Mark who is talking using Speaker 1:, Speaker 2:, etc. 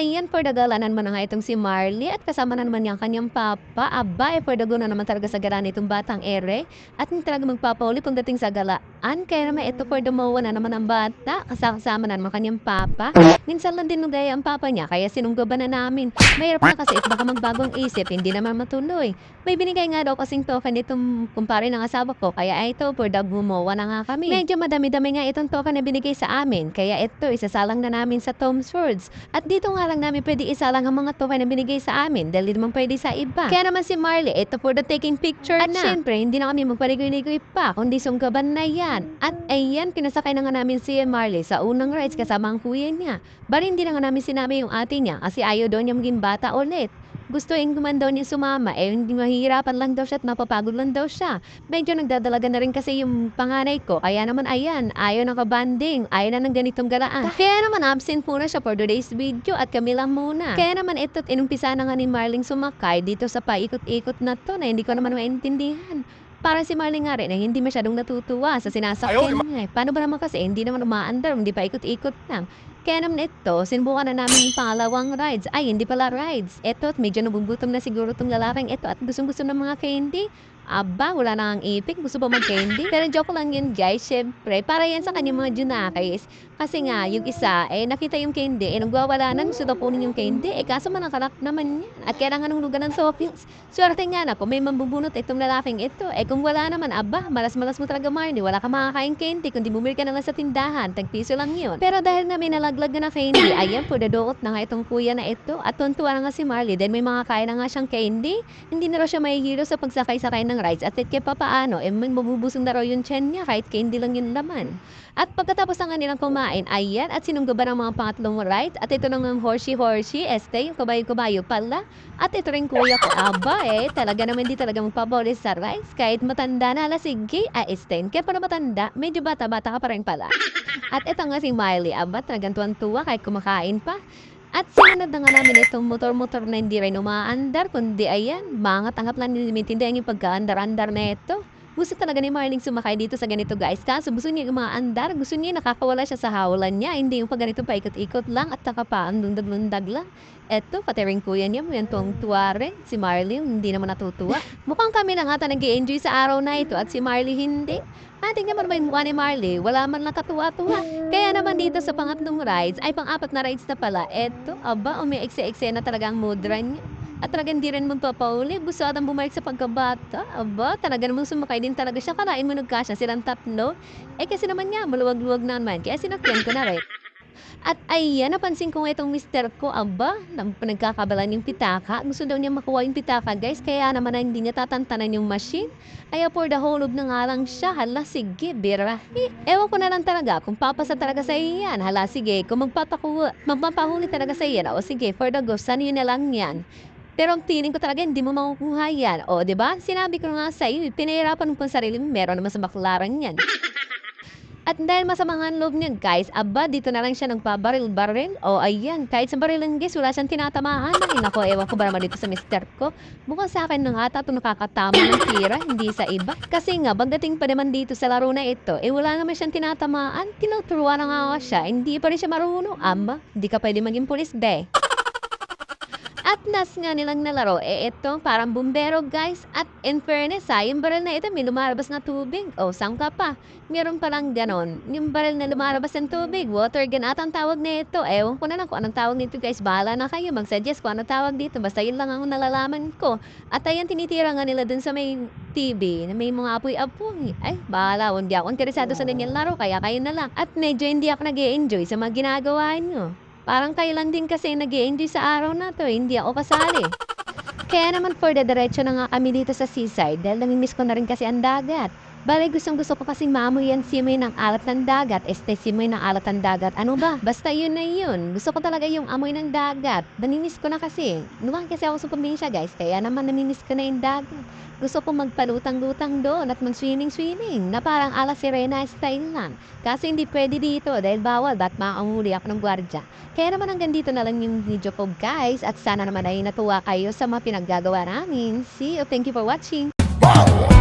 Speaker 1: ayan, for the galanan mo na nga itong si Marley at kasama na naman yung kanyang papa. Aba, for the go na naman talaga sa galaan itong batang ere at hindi talaga magpapauli pagdating sa galaan. Kaya naman ito for the mowa na naman ang bata. Kasama na naman kanyang papa. Minsan lang din nugaya ang papa niya kaya sinunggaban na namin. Mahirap na kasi baka magbagong isip, hindi naman matuloy. May binigay nga daw kasing token itong kumpare ng asawa ko kaya ito for the gumawa na nga kami. Medyo madami-dami nga itong token na binigay sa amin kaya ito isasalang na namin sa Tom's Words. At dito nga lang namin pwede isalang ang mga token na binigay sa amin dahil di naman pwede sa iba. Kaya naman si Marley, ito for the taking picture at na. At syempre, hindi na kami magpaligoy-ligoy pa kundi sunggaban na yan. At ayan, pinasakay na nga namin si Marley sa unang rides kasama ang kuya niya. Bali hindi na nga namin sinabi yung ate niya kasi ayaw daw niya maging bata ulit. Gusto yung guman daw niya sumama, hindi mahihirapan lang daw siya at mapapagod lang daw siya. Medyo nagdadalaga na rin kasi yung panganay ko, kaya naman ayan, ayaw na kabanding, ayaw na ng ganitong galaan. Kaya naman absent muna siya for today's video at kami lang muna. Kaya naman ito't inumpisa na nga ni Marling sumakay dito sa paikot-ikot na to na hindi ko naman maintindihan. Para si Marling nga rin na hindi masyadong natutuwa sa sinasakyan niya. Paano ba naman kasi hindi naman umaandar, hindi pa ikot-ikot lang. Kaya naman ito, sinubukan na namin yung pangalawang rides. Ay, hindi pala rides. Ito, medyo nabubutom na siguro itong lalaking ito at gustong-gusto ng mga candy. Aba, wala na ang ipik. Gusto pa mag-candy? Pero joke lang yun, guys. Siyempre, para yan sa kanyang mga junakis. Kasi nga, yung isa, nakita yung candy, nagwawala na, gusto daw kunin yung candy. Kaso manakalap naman yan. At kaya nga nung lugar ng Sophie's. Swerte nga na, kung may mambubunot itong lalaking ito. Kung wala naman, aba, malas-malas mo talaga, Marnie. Wala ka makakain candy, kundi bumili ka na lang sa tindahan. Tagpiso lang yun. Pero dahil na may nalaglag na candy, ayan, pudadoot na nga itong kuya na ito. At tuntua na nga si Marley. Then may mga kain na nga siyang candy. Hindi na raw siya mahihilo sa pagsakay-sakay ng rides. At kaya papaano, may mabubusong na raw yung tiyan niya kahit candy lang yung laman. At pagkatapos na nga nilang kumain, ayan, at sinunggaban ang mga pangatlong rides. At ito nang horsey-horsey, yung kabayo-kabayo pala. At ito rin kuya ko, aba talaga naman di talaga magpabolis sa rides. Kahit matanda na, sige, kaya para matanda, medyo bata-bata ka pa rin pala. At ito nga si Miley, aba, talagang tuwan-tuwa kahit kumakain pa. At sinunod na nga namin itong motor-motor na hindi rin umaandar, kundi ayan, mga tanggap lang nilimintindihan yung pagka-andar-andar na ito. Gusto talaga ni Marling sumakay dito sa ganito guys, kaso gusto niya umaandar, gusto niya nakakawala siya sa hawalan niya, hindi yung pag ganito pa ikot-ikot lang at nakapaan lundag-lundag lang. Eto, pati rin kuya niya, may tuwang-tuwa rin. Si Marley, hindi naman natutuwa. Mukhang kami na nga nag-i-enjoy sa araw na ito at si Marley hindi. Tingnan mo naman yung mukha ni Marley, wala man lang katuwa-tuwa. Kaya naman dito sa pangatlong rides, ay pang-apat na rides na pala. Eto, aba, umi-ekse-ekse na talaga ang mood run niya. At talaga hindi rin magpapauli. Gusto atang bumalik sa pagkabata. Aba, talaga namang sumakay din talaga siya. Kalain mo nagkasya silang tatlo. Kasi naman niya, maluwag-luwag naman. Kaya sinakyan ko na rin. At ayan, napansin ko nga itong mister ko, aba, nagkakabalan yung pitaka. Gusto daw niya makuha yung pitaka, guys. Kaya naman na hindi niya tatantanan yung machine. Kaya for the whole of na nga lang siya. Hala, sige, birahi. Ewan ko na lang talaga kung papasa talaga sa iyan. Hala, sige, kung magpapahuli talaga sa iyan. O sige, for the ghost, sana yun na lang yan. Pero ang feeling ko talaga, hindi mo makukuha yan. O, diba? Sinabi ko nga sa iyo, pinahirapan ko sa sarili mo, meron naman sa baklaran yan. At dahil masamang ang loob niya, guys, aba, dito na lang siya nagpabaril-baril. O, ayan, kahit sa barilan, guys, wala siyang tinatamahan. Ay, nako, ewan ko ba naman dito sa mister ko. Mukhang sa akin na nga ito nakakatama ng tira, hindi sa iba. Kasi nga, pagdating pa naman dito sa laro na ito, wala naman siyang tinatamaan. Tinuturuan na nga siya, hindi pa rin siya marunong. Aba, hindi ka pwede maging pulis, be. At nas nga nilang nalaro, ito parang bumbero guys. At in fairness yung baril na ito may lumalabas na tubig. O, saan ka pa? Meron palang ganon. Yung baril na lumalabas ng tubig, water gun at ang tawag na ito. Ewan ko na lang kung anong tawag nito guys. Bahala na kayo, mag-suggest kung anong tawag dito. Basta yun lang ang nalalaman ko. At ayan, tinitira nga nila dun sa may TV na may mga apoy-apoy. Ay, bahala, hindi ako interesado sa ganyan laro, kaya kayo na lang. At medyo hindi ako nag-e-enjoy sa mga ginagawa nyo. Parang kayo lang din kasi nag-i-enjoy sa araw na to, hindi ako kasali. Kaya naman for the diretso na nga kami dito sa seaside dahil namimiss ko na rin kasi ang dagat. Bale, gustong-gusto ko kasing maamoy yan simoy ng alat ng dagat. Simoy ng alat ng dagat. Ano ba? Basta yun na yun. Gusto ko talaga yung amoy ng dagat. Namimiss ko na kasi. Nuwang kasi ako sa probinsya, guys. Kaya naman namimiss ko na yung dagat. Gusto ko magpalutang-lutang doon at mag-swimming-swimming na parang ala Sirena style lang. Kaso hindi pwede dito dahil bawal at makakamuli ako ng gwardya. Kaya naman hanggang dito na lang yung video ko, guys. At sana naman ay natuwa kayo sa mga pinaggagawa namin. See you. Thank you for watching. Wow!